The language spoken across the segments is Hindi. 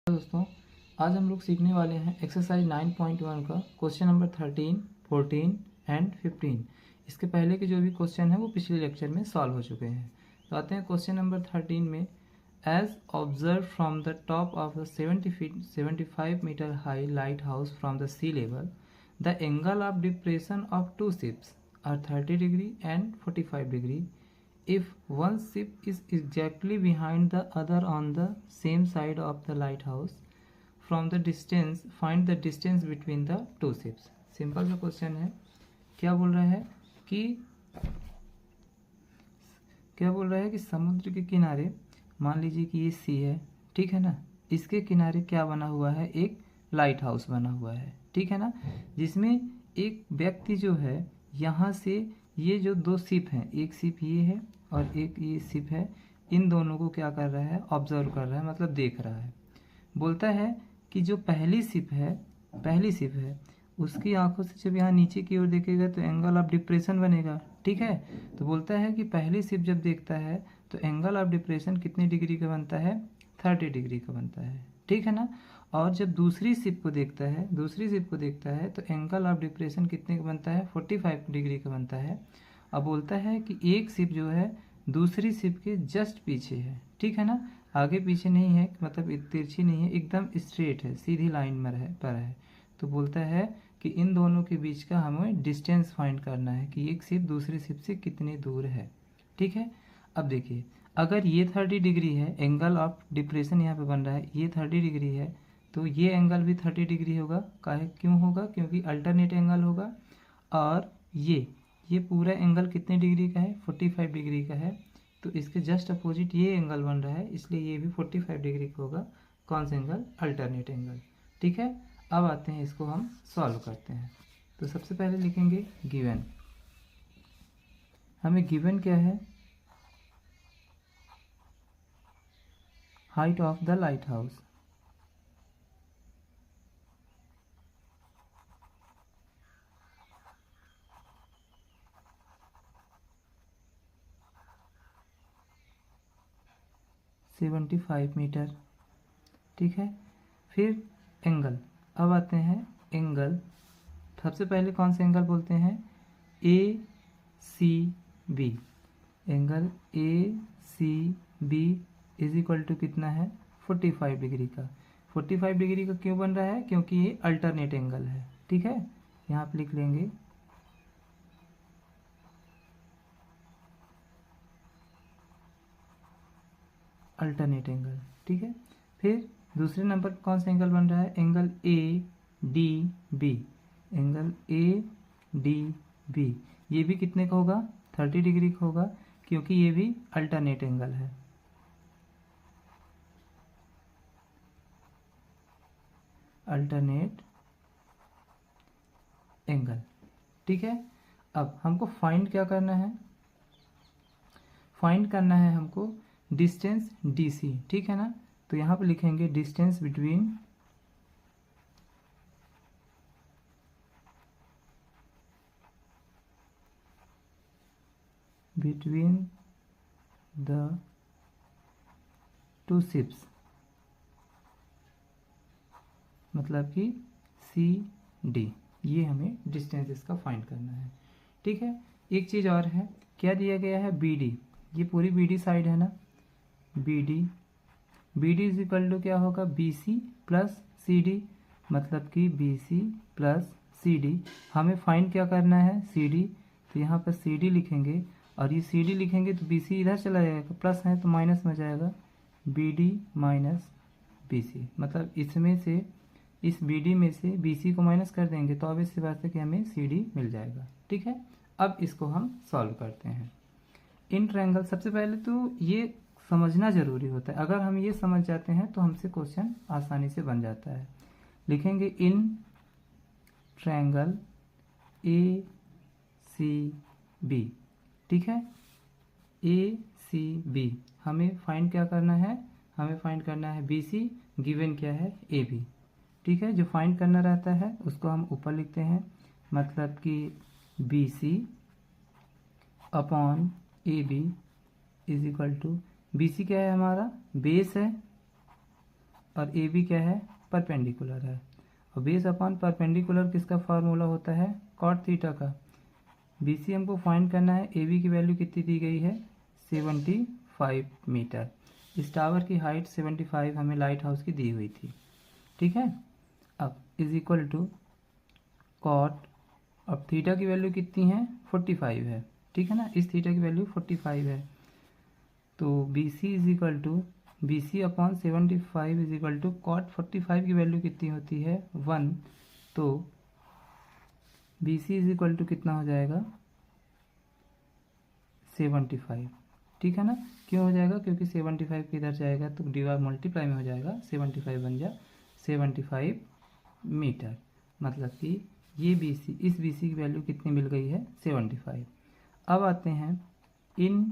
दोस्तों, आज हम लोग सीखने वाले हैं एक्सरसाइज 9.1 का क्वेश्चन नंबर 13, 14 एंड 15। इसके पहले के जो भी क्वेश्चन हैं वो पिछले लेक्चर में सॉल्व हो चुके हैं। तो आते हैं क्वेश्चन नंबर 13 में। As observe from the top of the 75 metre high lighthouse from the sea level, the angle of depression of two ships are 30 degree and 45 degree. If one ship is exactly behind the other on the same side of the lighthouse, from the distance find the distance between the two ships. Simple सा क्वेश्चन है। क्या बोल रहा है कि समुद्र के किनारे मान लीजिए कि ये सी है, ठीक है ना। इसके किनारे क्या बना हुआ है, एक लाइट हाउस बना हुआ है, ठीक है ना, जिसमें एक व्यक्ति जो है यहाँ से ये जो दो शिप हैं, एक शिप ये है और एक ये शिप है, इन दोनों को क्या कर रहा है, ऑब्जर्व कर रहा है, मतलब देख रहा है। बोलता है कि जो पहली शिप है उसकी आंखों से जब यहाँ नीचे की ओर देखेगा तो एंगल ऑफ डिप्रेशन बनेगा, ठीक है। तो बोलता है कि पहली शिप जब देखता है तो एंगल ऑफ डिप्रेशन कितने डिग्री का बनता है, 30 डिग्री का बनता है, ठीक है ना। और जब दूसरी शिप को देखता है तो एंगल ऑफ डिप्रेशन कितने का बनता है, 45 डिग्री का बनता है। अब बोलता है कि एक शिप जो है दूसरी शिप के जस्ट पीछे है, ठीक है ना, आगे पीछे नहीं है, मतलब तिरछी नहीं है, एकदम स्ट्रेट है, सीधी लाइन में पर है। तो बोलता है कि इन दोनों के बीच का हमें डिस्टेंस फाइंड करना है कि एक शिप दूसरी शिप से कितनी दूर है, ठीक है। अब देखिए, अगर ये 30 डिग्री है, एंगल ऑफ डिप्रेशन यहाँ पे बन रहा है, ये 30 डिग्री है, तो ये एंगल भी 30 डिग्री होगा। काहे क्यों होगा, क्योंकि अल्टरनेट एंगल होगा। और ये पूरा एंगल कितने डिग्री का है, 45 डिग्री का है। तो इसके जस्ट अपोजिट ये एंगल बन रहा है, इसलिए ये भी 45 डिग्री का होगा। कौन सा एंगल, अल्टरनेट एंगल, ठीक है। अब आते हैं, इसको हम सॉल्व करते हैं। तो सबसे पहले लिखेंगे गिवन। हमें गिवन क्या है, height of the lighthouse, $75 metre, ठीक है। फिर एंगल, अब आते हैं एंगल। सबसे पहले कौन सा एंगल बोलते हैं, A C B. Angle A C B is equal to कितना है, 45 डिग्री का। 45 डिग्री का क्यों बन रहा है, क्योंकि ये अल्टरनेट एंगल है, ठीक है। यहाँ पे लिख लेंगे अल्टरनेट एंगल, ठीक है। फिर दूसरे नंबर पर कौन सा एंगल बन रहा है, angle A D B. Angle A D B ये भी कितने का होगा, 30 डिग्री का होगा, क्योंकि ये भी अल्टरनेट एंगल है। अल्टरनेट एंगल, ठीक है। अब हमको फाइंड क्या करना है, फाइंड करना है हमको डिस्टेंस डीसी, ठीक है ना। तो यहाँ पे लिखेंगे distance between the two ships, मतलब कि सी डी, ये हमें डिस्टेंस इसका फाइंड करना है, ठीक है। एक चीज़ और है, क्या दिया गया है, बी डी, ये पूरी बी डी साइड है ना, B D is equal to क्या होगा, B C plus C D, मतलब कि B C plus C D. हमें फाइंड क्या करना है, सी डी। तो यहाँ पर सी डी लिखेंगे, और ये सी डी लिखेंगे तो बी सी इधर चला जाएगा, प्लस है तो माइनस में जाएगा, B D minus B C, मतलब इसमें से, इस बी डी में से बी सी को माइनस कर देंगे तो अब इससे बात है कि हमें सी डी मिल जाएगा, ठीक है। अब इसको हम सॉल्व करते हैं। इन ट्रायंगल, सबसे पहले तो ये समझना जरूरी होता है, अगर हम ये समझ जाते हैं तो हमसे क्वेश्चन आसानी से बन जाता है। लिखेंगे इन ट्रायंगल ए सी बी, ठीक है, ए सी बी। हमें फाइंड क्या करना है, हमें फाइंड करना है बी सी, गिवन क्या है, ए बी, ठीक है। जो फाइंड करना रहता है उसको हम ऊपर लिखते हैं, मतलब कि B C upon A B is equal to, B C क्या है हमारा, बेस है, और ए बी क्या है, परपेंडिकुलर है। और बेस अपॉन परपेंडिकुलर किसका फार्मूला होता है, कॉट थीटा का। बी सी हमको फाइंड करना है, ए बी की वैल्यू कितनी दी गई है, 75 मीटर। इस टावर की हाइट 75 हमें लाइट हाउस की दी हुई थी, ठीक है। अब इज इक्वल टू कॉट, अब थीटा की वैल्यू कितनी है, 45 है, ठीक है ना। इस थीटा की वैल्यू 45 है, तो B C is equal to B C upon 75 is equal to cot 45 की वैल्यू कितनी होती है, 1। तो B C is equal to कितना हो जाएगा, 75, ठीक है ना। क्यों हो जाएगा, क्योंकि 75 किधर जाएगा तो डिवाइड मल्टीप्लाई में हो जाएगा, 75 बन जा 75 मीटर। मतलब कि ये बी सी, इस बी सी की वैल्यू कितनी मिल गई है, 75। अब आते हैं in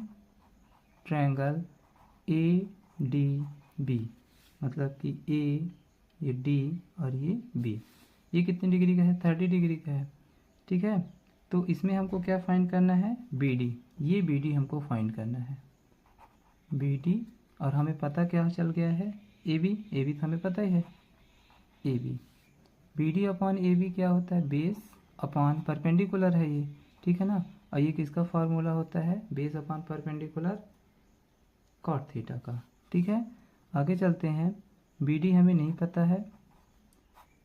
triangle A D B, मतलब कि ए, ये डी और ये बी, ये कितने डिग्री का है, 30 डिग्री का है, ठीक है। तो इसमें हमको क्या फाइंड करना है, बी डी, ये बी डी हमको फाइंड करना है, बी डी। और हमें पता क्या चल गया है, ए बी, ए बी तो हमें पता ही है, A B, B D upon A B क्या होता है, बेस अपॉन परपेंडिकुलर है ये, ठीक है ना। और ये किसका फार्मूला होता है, base upon perpendicular cot theta का, ठीक है। आगे चलते हैं, बी डी हमें नहीं पता है,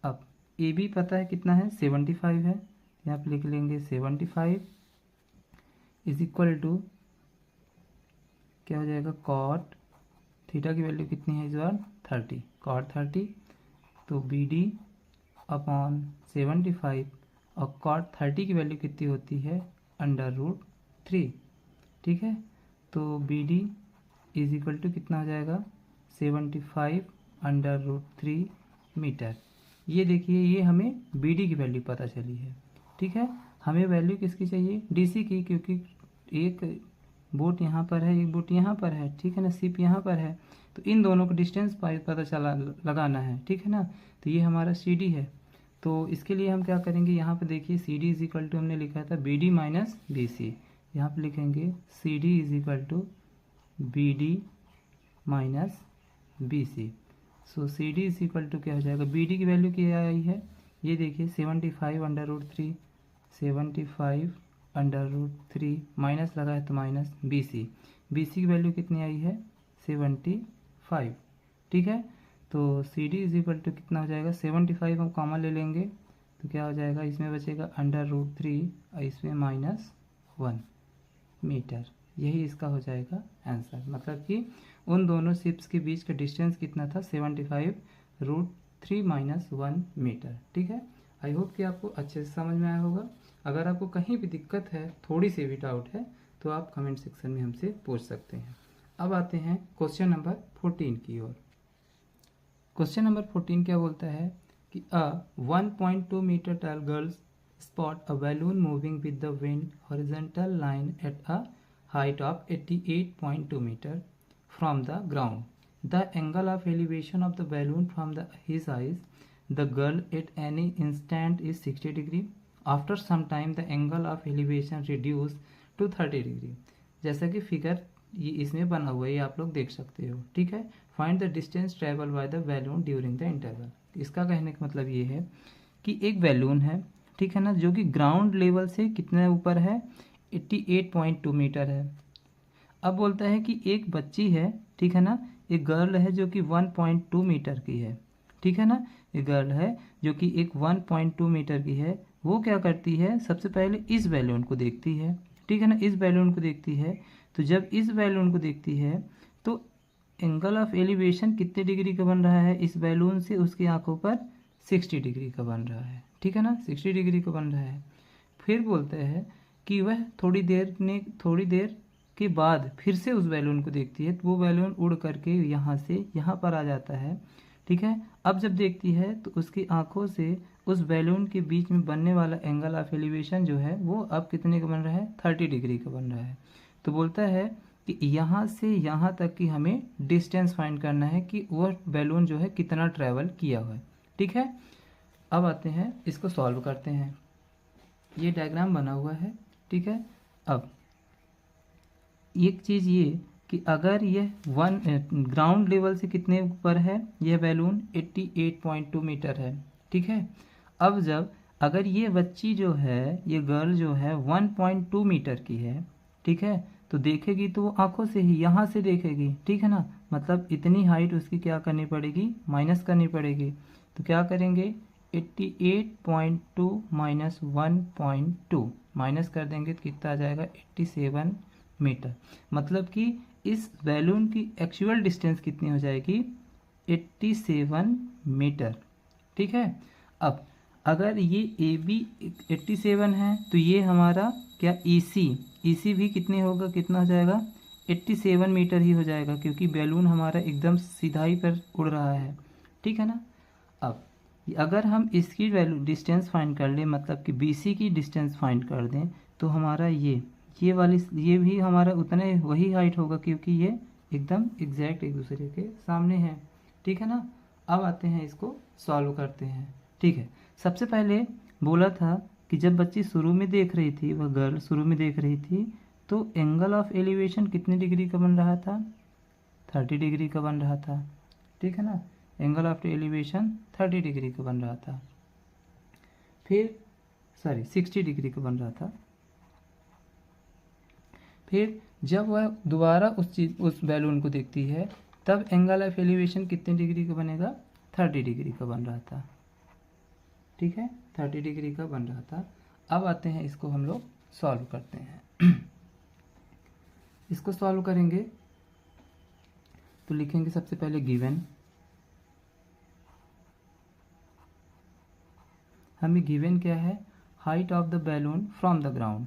अब ए बी पता है कितना है, 75 है, यहाँ पे लिख लेंगे 75 इज इक्वल टू क्या हो जाएगा, कॉट थीटा की वैल्यू कितनी है इस बार, 30, कॉट 30। तो बी डी अपॉन 75 और कॉट 30 की वैल्यू कितनी होती है, √3, ठीक है। तो B D is equal to कितना हो जाएगा, 75 √3 मीटर। ये देखिए, ये हमें बी डी की वैल्यू पता चली है, ठीक है। हमें वैल्यू किसकी चाहिए, डी सी की, क्योंकि एक बोट यहाँ पर है, एक बोट यहाँ पर है, ठीक है ना, सिप यहाँ पर है, तो इन दोनों का डिस्टेंस पता चला लगाना है, ठीक है ना। तो ये हमारा सी डी है, तो इसके लिए हम क्या करेंगे, यहाँ पे देखिए C D is equal to हमने लिखा था B D minus B C, यहाँ पर लिखेंगे C D is equal to B D minus B C. So C D is equal to क्या हो जाएगा, बी डी की वैल्यू क्या आई है, ये देखिए 75 √3, 75 √3 माइनस लगा है तो minus B C, B C की वैल्यू कितनी आई है, 75, ठीक है। तो C D is equal to कितना हो जाएगा, 75 हम कॉमन ले लेंगे तो क्या हो जाएगा, इसमें बचेगा √3 और इसमें -1 मीटर। यही इसका हो जाएगा आंसर, मतलब कि उन दोनों शिप्स के बीच का डिस्टेंस कितना था, 75 √3 -1 मीटर, ठीक है। आई होप कि आपको अच्छे से समझ में आया होगा। अगर आपको कहीं भी दिक्कत है, थोड़ी सी भी डाउट है, तो आप कमेंट सेक्शन में हमसे पूछ सकते हैं। अब आते हैं क्वेश्चन नंबर 14 की ओर। क्वेश्चन नंबर 14 क्या बोलता है कि a 1.2 metre tall girls spot a balloon moving with the wind horizontal line at a height of 88.2 meter from the ground. The angle of elevation of the balloon from his eyes, the girl at any instant is 60 degree. After some time, the angle of elevation reduced to 30 degree. जैसा कि फिगर ये इसमें बना हुआ है, ये आप लोग देख सकते हो, ठीक है। Find the distance travel by the balloon during the interval. इसका कहने का मतलब ये है कि एक बैलून है, ठीक है ना, जो कि ग्राउंड लेवल से कितने ऊपर है, 88.2 मीटर है। अब बोलता है कि एक बच्ची है, ठीक है ना, एक गर्ल है जो कि 1.2 मीटर की है, ठीक है ना, एक गर्ल है जो कि एक 1.2 मीटर की है। वो क्या करती है, सबसे पहले इस बैलून को देखती है, ठीक है ना, इस बैलून को देखती है। तो जब इस बैलून को देखती है तो एंगल ऑफ एलिवेशन कितने डिग्री का बन रहा है, इस बैलून से उसकी आंखों पर 60 डिग्री का बन रहा है, ठीक है ना, 60 डिग्री का बन रहा है। फिर बोलते हैं कि वह थोड़ी देर के बाद फिर से उस बैलून को देखती है, तो वो बैलून उड़ करके यहाँ से यहाँ पर आ जाता है, ठीक है। अब जब देखती है तो उसकी आंखों से उस बैलून के बीच में बनने वाला एंगल ऑफ एलिवेशन जो है वो अब कितने का बन रहा है, 30 डिग्री का बन रहा है। तो बोलता है कि यहाँ से यहाँ तक की हमें डिस्टेंस फाइंड करना है कि वह बैलून जो है कितना ट्रैवल किया हुआ है, ठीक है। अब आते हैं इसको सॉल्व करते हैं। ये डायग्राम बना हुआ है, ठीक है। अब एक चीज़ ये कि अगर ये ग्राउंड लेवल से कितने ऊपर है, यह बैलून 88.2 मीटर है, ठीक है। अब जब अगर ये बच्ची जो है, ये गर्ल जो है 1.2 मीटर की है, ठीक है, तो देखेगी तो वो आंखों से ही यहाँ से देखेगी, ठीक है ना, मतलब इतनी हाइट उसकी क्या करनी पड़ेगी, माइनस करनी पड़ेगी। तो क्या करेंगे, 88.2 माइनस 1.2 माइनस कर देंगे तो कितना आ जाएगा, 87 मीटर। मतलब कि इस बैलून की एक्चुअल डिस्टेंस कितनी हो जाएगी, 87 मीटर, ठीक है। अब अगर ये ए बी 87 है तो ये हमारा क्या ई सी भी कितने होगा, कितना हो जाएगा, 87 मीटर ही हो जाएगा, क्योंकि बैलून हमारा एकदम सीधाई पर उड़ रहा है, ठीक है ना। अब अगर हम इसकी वैल्यू डिस्टेंस फाइंड कर लें, मतलब कि बी सी की डिस्टेंस फाइंड कर दें, तो हमारा ये वाली ये भी हमारा उतने वही हाइट होगा, क्योंकि ये एकदम एग्जैक्ट एक दूसरे के सामने है, ठीक है ना। अब आते हैं इसको सॉल्व करते हैं, ठीक है। सबसे पहले बोला था कि जब बच्ची शुरू में देख रही थी, वह गर्ल शुरू में देख रही थी, तो एंगल ऑफ एलिवेशन कितने डिग्री का बन रहा था, 30 डिग्री का बन रहा था, ठीक है ना। एंगल ऑफ एलिवेशन 30 डिग्री का बन रहा था, फिर 60 डिग्री का बन रहा था। फिर जब वह दोबारा उस बैलून को देखती है, तब एंगल ऑफ एलिवेशन कितने डिग्री का बनेगा, 30 डिग्री का बन रहा था, ठीक है, 30 डिग्री का बन रहा था। अब आते हैं इसको हम लोग सॉल्व करते हैं। इसको सॉल्व करेंगे तो लिखेंगे सबसे पहले गिवन, हमें गिवन क्या है, height of the balloon from the ground,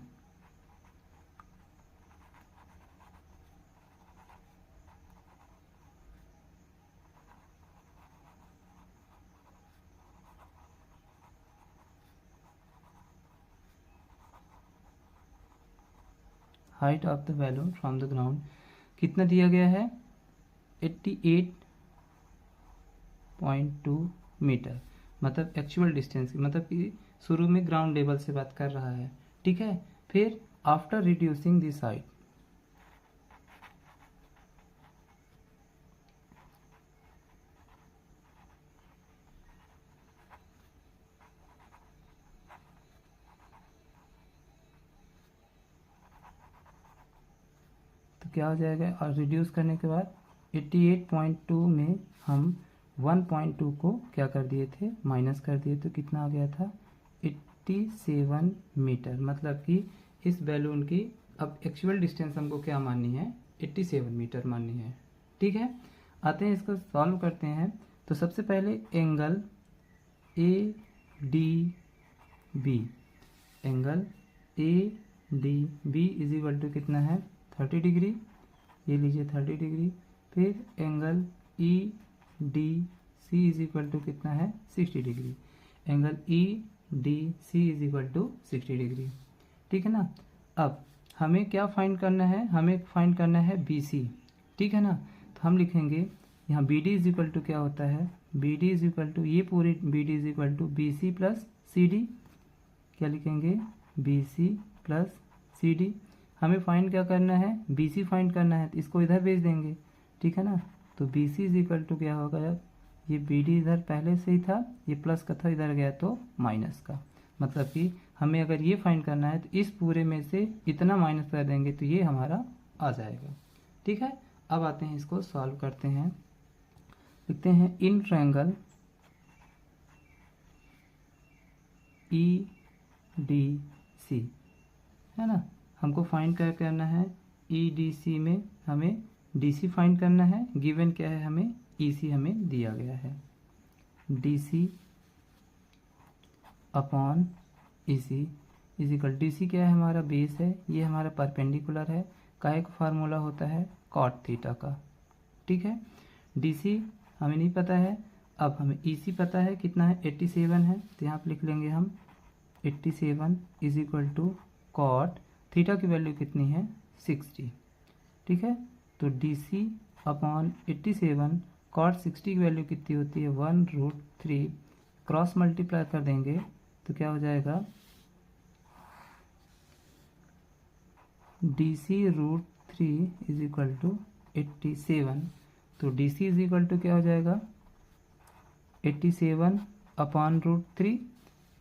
height of the balloon from the ground कितना दिया गया है, 88.2 मीटर, मतलब एक्चुअल डिस्टेंस, मतलब कि शुरू में ग्राउंड लेवल से बात कर रहा है, ठीक है। फिर आफ्टर रिड्यूसिंग दिस हाइट, तो क्या हो जाएगा, और रिड्यूस करने के बाद 88.2 में हम 1.2 को क्या कर दिए थे, माइनस कर दिए, तो कितना आ गया था, 87 मीटर। मतलब कि इस बैलून की अब एक्चुअल डिस्टेंस हमको क्या माननी है, 87 मीटर माननी है, ठीक है। आते हैं इसको सॉल्व करते हैं। तो सबसे पहले angle A D B, angle A D B is equal to कितना है, 30 डिग्री, ये लीजिए 30 डिग्री। फिर angle E D C is equal to कितना है, 60 degree, angle E D C is equal to 60 degree, ठीक है ना। अब हमें क्या फाइंड करना है, हमें फाइंड करना है बी सी, ठीक है ना। तो हम लिखेंगे यहाँ B D is equal to क्या होता है, B D is equal to, ये पूरी B D is equal to B C plus C D, क्या लिखेंगे, B C plus C D. हमें फाइंड क्या करना है, बी सी फाइंड करना है, तो इसको इधर भेज देंगे, ठीक है ना। तो B C is equal to क्या होगा, जब ये बी डी इधर पहले से ही था, ये प्लस का था, इधर गया तो माइनस का, मतलब कि हमें अगर ये फाइंड करना है तो इस पूरे में से इतना माइनस कर देंगे तो ये हमारा आ जाएगा, ठीक है। अब आते हैं इसको सॉल्व करते हैं, लिखते हैं इन ट्रायंगल ई डी सी, है ना। हमको फाइंड क्या करना है, ई डी सी में हमें डी सी फाइंड करना है, गिवन क्या है, हमें ई सी हमें दिया गया है, D C upon E C is equal, D C क्या है, हमारा बेस है, ये हमारा परपेंडिकुलर है, काहे का फार्मूला होता है, कॉट थीटा का, ठीक है। डी सी हमें नहीं पता है, अब हमें ई सी पता है कितना है, 87 है, तो यहाँ पर लिख लेंगे हम 87 is equal to cot theta की वैल्यू कितनी है, 60, ठीक है। तो डी सी अपॉन 87 कॉट 60 की वैल्यू कितनी होती है, 1√3, क्रॉस मल्टीप्लाई कर देंगे तो क्या हो जाएगा, D C √3 3 is equal to 87, तो D C is equal to क्या हो जाएगा 87 अपॉन रूट 3।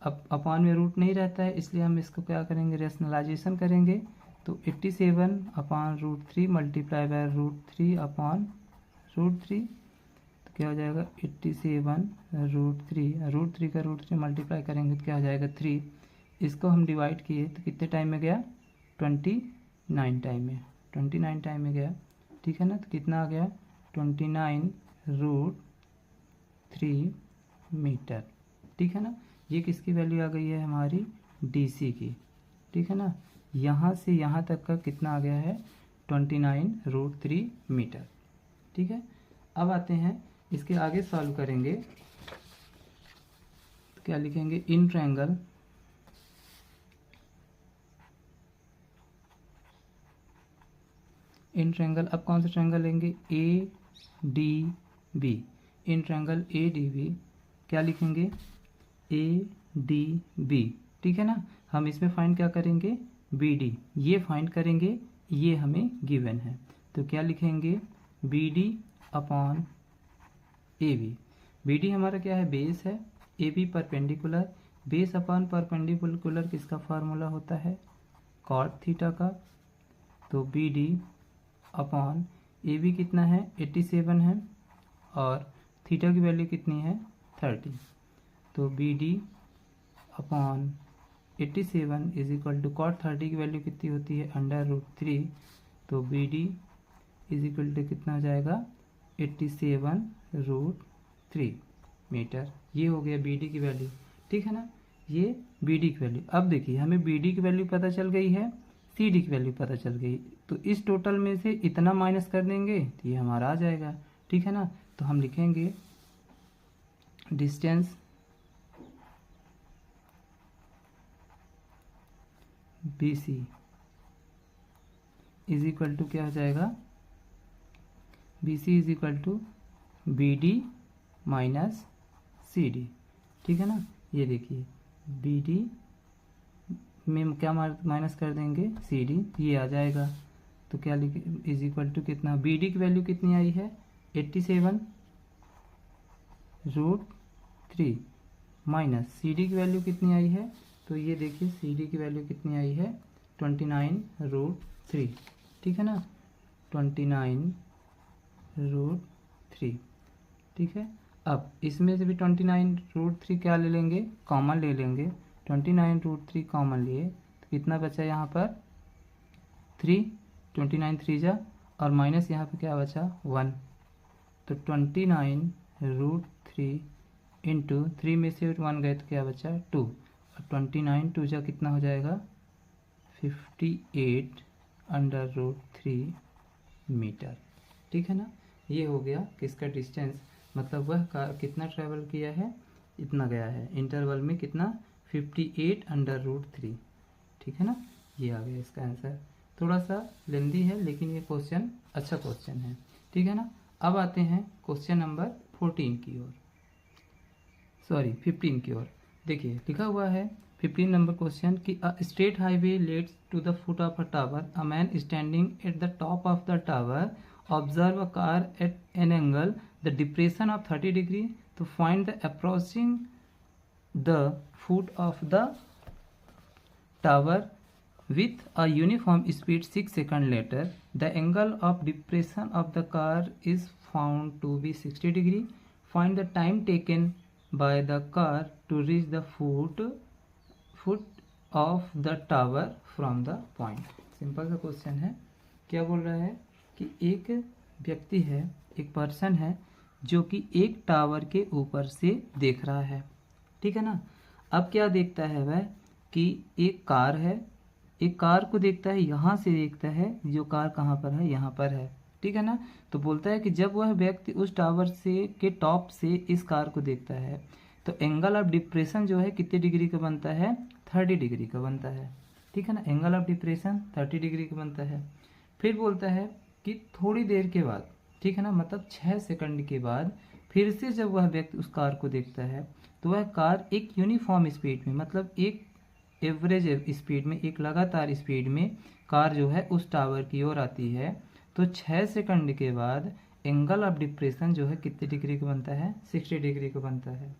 अब अपॉन में रूट नहीं रहता है, इसलिए हम इसको क्या करेंगे, रेशनलाइजेशन करेंगे। तो 87 upon root 3 multiply by root 3 upon root 3, तो क्या हो जाएगा 87 रूट 3 का रूट 3 मल्टीप्लाई करेंगे तो क्या हो जाएगा 3। इसको हम डिवाइड किए तो कितने टाइम में गया 29 टाइम में, 29 टाइम में गया, ठीक है ना। तो कितना आ गया 29 रूट 3 मीटर, ठीक है ना। ये किसकी वैल्यू आ गई है हमारी डीसी की, ठीक है ना। यहाँ से यहाँ तक का कितना आ गया है 29 रूट 3 मीटर, ठीक है। अब आते हैं इसके आगे सॉल्व करेंगे, तो क्या लिखेंगे इन ट्रायंगल अब कौन सा ट्रायंगल लेंगे A D B, in triangle A D B क्या लिखेंगे ए डी बी, ठीक है ना। हम इसमें फाइंड क्या करेंगे बी डी, ये फाइंड करेंगे, ये हमें गिवन है। तो क्या लिखेंगे B D upon A B. B D हमारा क्या है बेस है, A B perpendicular, base upon perpendicular किसका फार्मूला होता है कॉट थीटा का। तो B D upon A B कितना है 87 है और थीटा की वैल्यू कितनी है 30। तो B D upon 87 is equal to cot 30 की वैल्यू कितनी होती है अंडर रूट 3। तो B D is equal to कितना हो जाएगा 87 रूट 3 मीटर। ये हो गया बी डी की वैल्यू, ठीक है ना। ये बी डी की वैल्यू। अब देखिए हमें बी डी की वैल्यू पता चल गई है, सी डी की वैल्यू पता चल गई, तो इस टोटल में से इतना माइनस कर देंगे तो ये हमारा आ जाएगा, ठीक है ना। तो हम लिखेंगे distance B C is equal to क्या हो जाएगा B C is equal to B D minus C D, ठीक है ना। ये देखिए बी डी में क्या माइनस कर देंगे सी डी, ये आ जाएगा। तो क्या लिखे इज इक्वल टू कितना बी डी की वैल्यू कितनी आई है 87 रूट 3 माइनस सी डी की वैल्यू कितनी आई है। तो ये देखिए सी डी की वैल्यू कितनी आई है 29 रूट 3, ठीक है ना 29 रूट 3, ठीक है। अब इसमें से भी 29 रूट 3 क्या ले लेंगे कॉमन ले लेंगे, 29 रूट 3 कॉमन लिए तो कितना बचा यहाँ पर 3, 29 3 जा और माइनस यहाँ पे क्या बचा 1। तो 29 रूट 3 इंटू 3 में से 1 गए तो क्या बचा 2, और 29 2 जा कितना हो जाएगा 58 अंडर रूट 3 मीटर, ठीक है ना। ये हो गया किसका डिस्टेंस, मतलब वह कार कितना ट्रैवल किया है इतना गया है इंटरवल में कितना 58 अंडर रूट 3, ठीक है ना। ये आ गया इसका आंसर। थोड़ा सा लेंदी है लेकिन ये क्वेश्चन अच्छा क्वेश्चन है, ठीक है ना। अब आते हैं क्वेश्चन नंबर 15 की ओर, सॉरी 15 की ओर। देखिए लिखा हुआ है 15 नंबर क्वेश्चन कि a straight highway leads to the foot of a tower, a man standing at the top of the tower observe a car at an angle the depression of 30 degree to find the approaching the foot of the tower with a uniform speed 6 seconds later. The angle of depression of the car is found to be 60 degree. Find the time taken by the car to reach the foot of the tower from the point. Simple सा क्वेश्चन है। क्या बोल रहा है कि एक व्यक्ति है, एक पर्सन है जो कि एक टावर के ऊपर से देख रहा है, ठीक है ना। अब क्या देखता है वह कि एक कार है, एक कार को देखता है, यहाँ से देखता है जो कार कहाँ पर है यहाँ पर है, ठीक है ना। तो बोलता है कि जब वह व्यक्ति उस टावर से के टॉप से इस कार को देखता है तो एंगल ऑफ डिप्रेशन जो है कितने डिग्री का बनता है 30 डिग्री का बनता है, ठीक है ना। एंगल ऑफ डिप्रेशन 30 डिग्री का बनता है। फिर बोलता है कि थोड़ी देर के बाद, ठीक है ना, मतलब 6 सेकंड के बाद फिर से जब वह व्यक्ति उस कार को देखता है तो वह कार एक यूनिफॉर्म स्पीड में, मतलब एक एवरेज स्पीड में, एक लगातार स्पीड में कार जो है उस टावर की ओर आती है, तो 6 सेकंड के बाद एंगल ऑफ डिप्रेशन जो है कितने डिग्री का बनता है? 60 डिग्री का बनता है।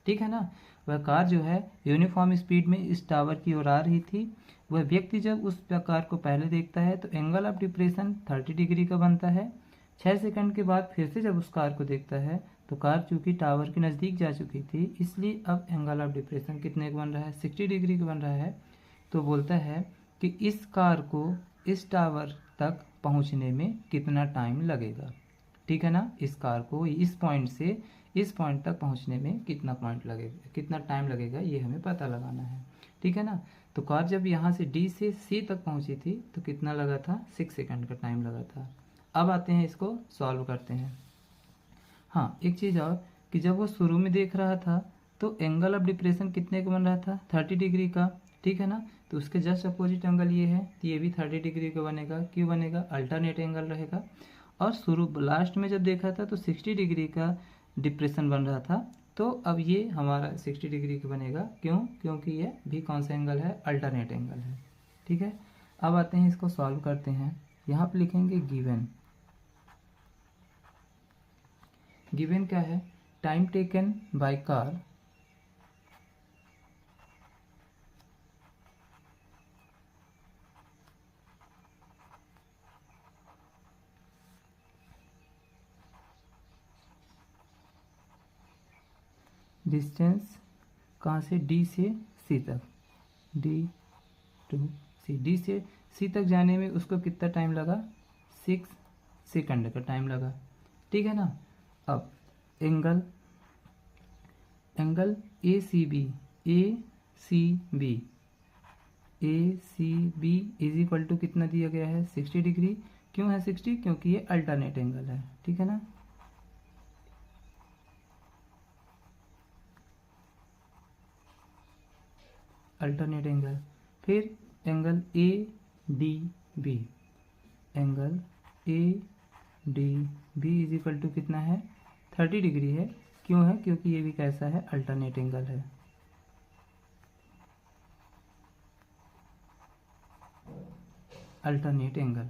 ठीक है ना। वह कार जो है यूनिफॉर्म स्पीड में इस टावर की ओर आ रही थी। वह व्यक्ति जब उस कार को पहले देखता है तो एंगल ऑफ डिप्रेशन 30 डिग्री का बनता है। 6 सेकंड के बाद फिर से जब उस कार को देखता है तो कार चूंकि टावर के नज़दीक जा चुकी थी, इसलिए अब एंगल ऑफ डिप्रेशन कितने का बन रहा है? 60 डिग्री का बन रहा है। तो बोलता है कि इस कार को इस टावर तक पहुंचने में कितना टाइम लगेगा। ठीक है ना। इस कार को इस पॉइंट से इस पॉइंट तक पहुंचने में कितना टाइम लगेगा, ये हमें पता लगाना है। ठीक है ना। तो कार जब यहाँ से डी से सी तक पहुंची थी तो कितना लगा था? 6 सेकंड का टाइम लगा था। अब आते हैं, इसको सॉल्व करते हैं। हाँ, एक चीज़ और कि जब वो शुरू में देख रहा था तो एंगल ऑफ डिप्रेशन कितने का बन रहा था? 30 डिग्री का। ठीक है ना। तो उसके जस्ट अपोजिट एंगल ये है, तो ये भी 30 डिग्री का बनेगा। क्यों बनेगा? अल्टरनेट एंगल रहेगा। और लास्ट में जब देखा था तो 60 डिग्री का डिप्रेशन बन रहा था, तो अब ये हमारा 60 डिग्री का बनेगा। क्यों? क्योंकि ये भी कौन सा एंगल है? अल्टरनेट एंगल है। ठीक है। अब आते हैं, इसको सॉल्व करते हैं। यहाँ पे लिखेंगे गिवन क्या है? Time taken by car distance कहाँ से? डी से सी तक, डी टू सी। डी से सी तक जाने में उसको कितना टाइम लगा? 6 सेकंड का टाइम लगा। ठीक है ना। अब angle A C B is equal to कितना दिया गया है? 60 डिग्री। क्यों है 60? क्योंकि ये अल्टरनेट एंगल है। ठीक है ना। Alternate angle. फिर angle A D B is equal to कितना है? 30 डिग्री है। क्यों है? क्योंकि ये भी कैसा है? अल्टरनेट एंगल है। Alternate angle.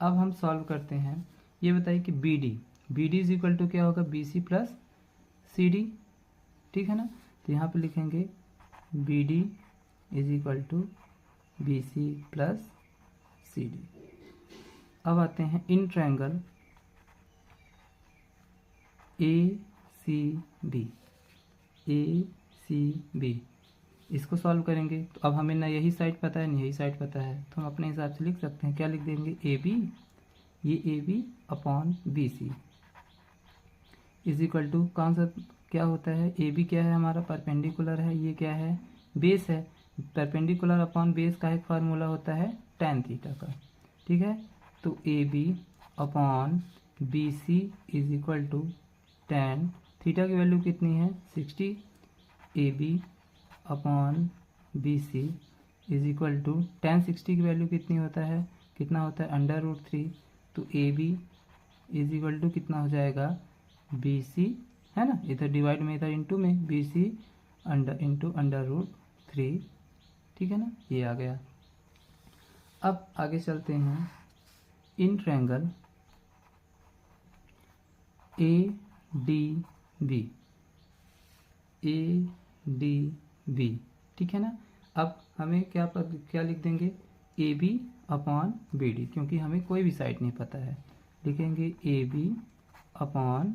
अब हम सॉल्व करते हैं। ये बताइए कि B D is equal to क्या होगा? B C plus C D. ठीक है ना। तो यहाँ पे लिखेंगे B D is equal to B C plus C D. अब आते हैं in triangle A C B, इसको सॉल्व करेंगे। तो अब हमें ना यही साइड पता है ना यही साइड पता है, तो हम अपने हिसाब से लिख सकते हैं। क्या लिख देंगे? ए बी, ये A B upon B C is equal to कौन सा क्या होता है? ए बी क्या है हमारा? परपेंडिकुलर है। ये क्या है? बेस है। परपेंडिकुलर अपॉन बेस का एक फार्मूला होता है tan थीटा का। ठीक है। तो A B upon B C is equal to tan theta की वैल्यू कितनी है? 60। A B upon B C is equal to tan 60 की वैल्यू कितनी होता है? कितना होता है? √3। तो A B is equal to कितना हो जाएगा? बी सी, है ना, इधर डिवाइड में इधर इंटू में, बी सी इंटू √3। ठीक है ना। ये आ गया। अब आगे चलते हैं। In triangle A D B, ठीक है ना। अब हमें क्या लिख देंगे? A B upon B D, क्योंकि हमें कोई भी साइड नहीं पता है। लिखेंगे A B upon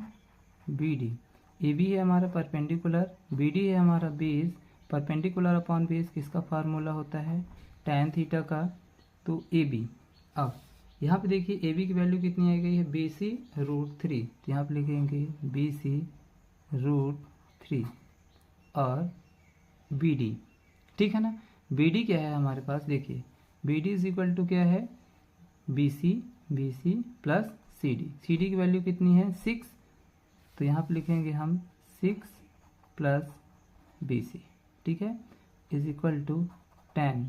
B D. A B है हमारा परपेंडिकुलर, बी डी है हमारा बेस। परपेंडिकुलर अपॉन बेस किसका फार्मूला होता है? tan थीटा का। तो ए बी, अब यहाँ पे देखिए ए बी की वैल्यू कितनी आई गई है? B C √3। तो यहाँ पे लिखेंगे बी सी √3 और बी डी। ठीक है ना। बी डी क्या है हमारे पास? देखिए B D is equal to क्या है? B C plus C D. C D की वैल्यू कितनी है? 6। तो यहाँ पे लिखेंगे हम 6 प्लस बी सी। ठीक है। Is equal to tan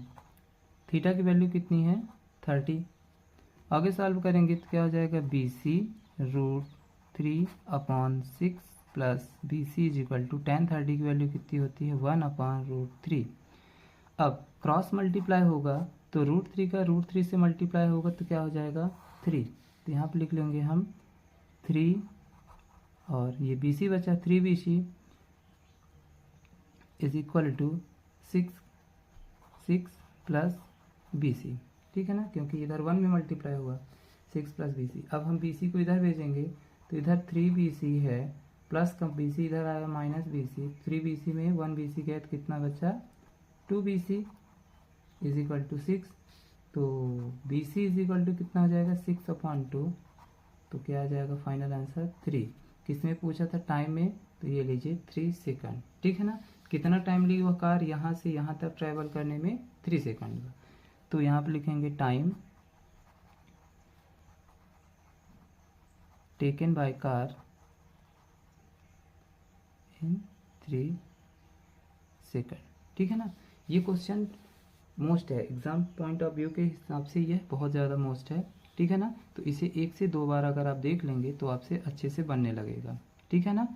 theta की वैल्यू कितनी है? 30। आगे सॉल्व करेंगे तो क्या हो जाएगा? B C √3 upon 6 plus B C is equal to tan 30 की वैल्यू कितनी होती है? 1/√3। अब क्रॉस मल्टीप्लाई होगा तो √3 का √3 से मल्टीप्लाई होगा तो क्या हो जाएगा 3। तो यहाँ पे लिख लेंगे हम 3 और ये BC बचा 3BC is equal to 6 plus BC। ठीक है ना, क्योंकि इधर 1 में मल्टीप्लाई हुआ 6 प्लस BC। अब हम BC को इधर भेजेंगे तो इधर 3BC है प्लस कम BC इधर आएगा माइनस BC। 3BC में 1BC गया तो कितना बचा 2BC इज इक्वल टू 6। तो BC इज इक्वल टू कितना हो जाएगा 6/2। तो क्या आ जाएगा फाइनल आंसर 3। किसमें पूछा था टाइम में, तो ये लीजिए 3 सेकंड। ठीक है ना, कितना टाइम ली वह कार यहाँ से यहाँ तक ट्रैवल करने में 3 सेकंड का। तो यहाँ पे लिखेंगे time taken by car in 3 second. ठीक है ना, ये क्वेश्चन मोस्ट है एग्जाम पॉइंट ऑफ व्यू के हिसाब से, यह बहुत ज़्यादा मोस्ट है। ठीक है ना, तो इसे 1 से 2 बार अगर आप देख लेंगे तो आपसे अच्छे से बनने लगेगा। ठीक है ना।